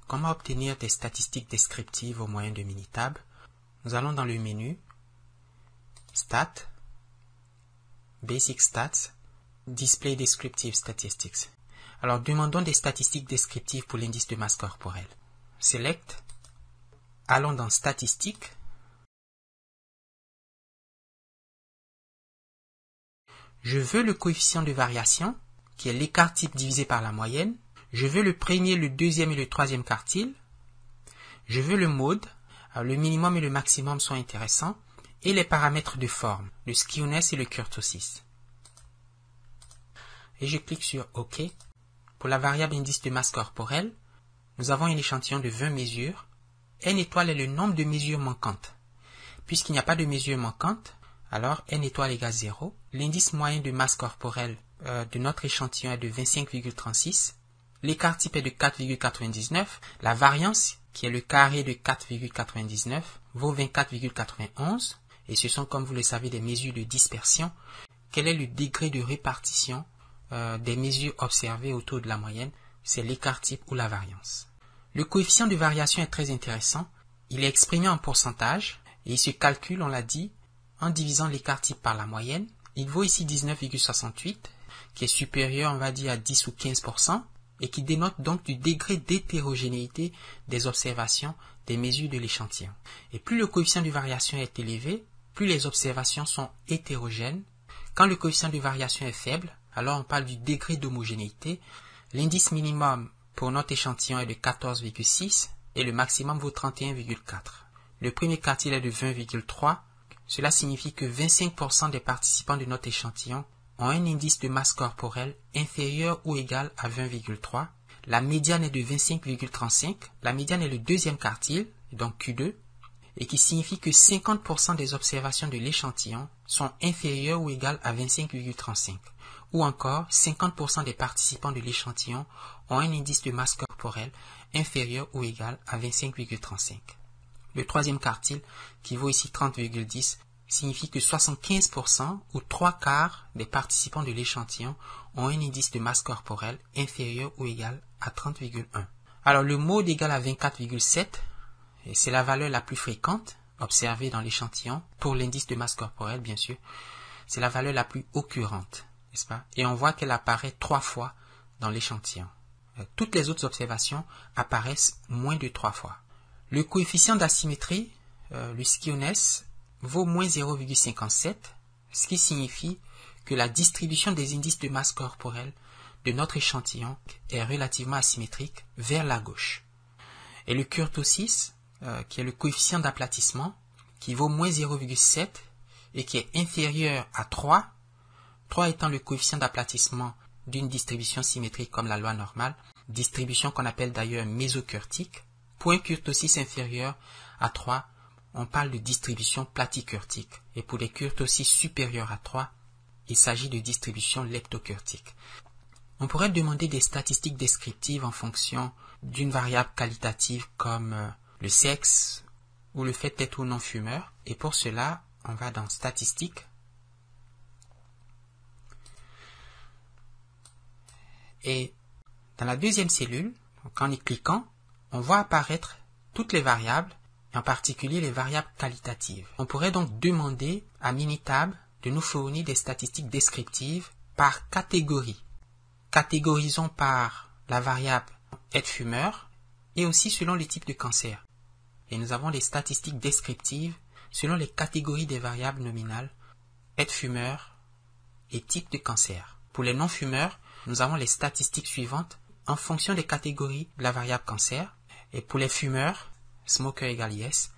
Comment obtenir des statistiques descriptives au moyen de Minitab? Nous allons dans le menu Stats, Basic Stats, Display Descriptive Statistics. Alors, demandons des statistiques descriptives pour l'indice de masse corporelle. Select, allons dans Statistiques. Je veux le coefficient de variation, qui est l'écart type divisé par la moyenne. Je veux le premier, le deuxième et le troisième quartile. Je veux le mode. Alors, le minimum et le maximum sont intéressants. Et les paramètres de forme, le skewness et le kurtosis. Et je clique sur OK. Pour la variable indice de masse corporelle, nous avons un échantillon de 20 mesures. N étoile est le nombre de mesures manquantes. Puisqu'il n'y a pas de mesures manquantes, alors N étoile égale 0. L'indice moyen de masse corporelle de notre échantillon est de 25,36. L'écart type est de 4,99. La variance, qui est le carré de 4,99, vaut 24,91. Et ce sont, comme vous le savez, des mesures de dispersion. Quel est le degré de répartition des mesures observées autour de la moyenne? C'est l'écart type ou la variance. Le coefficient de variation est très intéressant. Il est exprimé en pourcentage et il se calcule, on l'a dit, en divisant l'écart type par la moyenne. Il vaut ici 19,68, qui est supérieur, on va dire, à 10 ou 15%, et qui dénote donc du degré d'hétérogénéité des observations des mesures de l'échantillon. Et plus le coefficient de variation est élevé, plus les observations sont hétérogènes. Quand le coefficient de variation est faible, alors on parle du degré d'homogénéité. L'indice minimum pour notre échantillon est de 14,6 et le maximum vaut 31,4. Le premier quartile est de 20,3. Cela signifie que 25% des participants de notre échantillon ont un indice de masse corporelle inférieur ou égal à 20,3. La médiane est de 25,35. La médiane est le deuxième quartile, donc Q2, et qui signifie que 50% des observations de l'échantillon sont inférieures ou égales à 25,35. Ou encore, 50% des participants de l'échantillon ont un indice de masse corporelle inférieur ou égal à 25,35. Le troisième quartile, qui vaut ici 30,10, signifie que 75% ou 3/4 des participants de l'échantillon ont un indice de masse corporelle inférieur ou égal à 30,1. Alors le mode égal à 24,7, et c'est la valeur la plus fréquente observée dans l'échantillon, pour l'indice de masse corporelle bien sûr, c'est la valeur la plus occurrente, n'est-ce pas? Et on voit qu'elle apparaît 3 fois dans l'échantillon. Toutes les autres observations apparaissent moins de 3 fois. Le coefficient d'asymétrie, le skewness, vaut moins 0,57, ce qui signifie que la distribution des indices de masse corporelle de notre échantillon est relativement asymétrique vers la gauche. Et le kurtosis, qui est le coefficient d'aplatissement, qui vaut moins 0,7 et qui est inférieur à 3, 3 étant le coefficient d'aplatissement d'une distribution symétrique comme la loi normale, distribution qu'on appelle d'ailleurs mésokurtique. Pour un kurtosis inférieur à 3, on parle de distribution platykurtique. Et pour les kurtosis supérieurs à 3, il s'agit de distribution leptokurtique. On pourrait demander des statistiques descriptives en fonction d'une variable qualitative comme le sexe ou le fait d'être ou non fumeur. Et pour cela, on va dans Statistiques. Et dans la deuxième cellule, en y cliquant, on voit apparaître toutes les variables, et en particulier les variables qualitatives. On pourrait donc demander à Minitab de nous fournir des statistiques descriptives par catégorie. Catégorisons par la variable être fumeur et aussi selon les types de cancer. Et nous avons les statistiques descriptives selon les catégories des variables nominales être fumeur et type de cancer. Pour les non-fumeurs, nous avons les statistiques suivantes en fonction des catégories de la variable cancer. Et pour les fumeurs, smoker égale yes,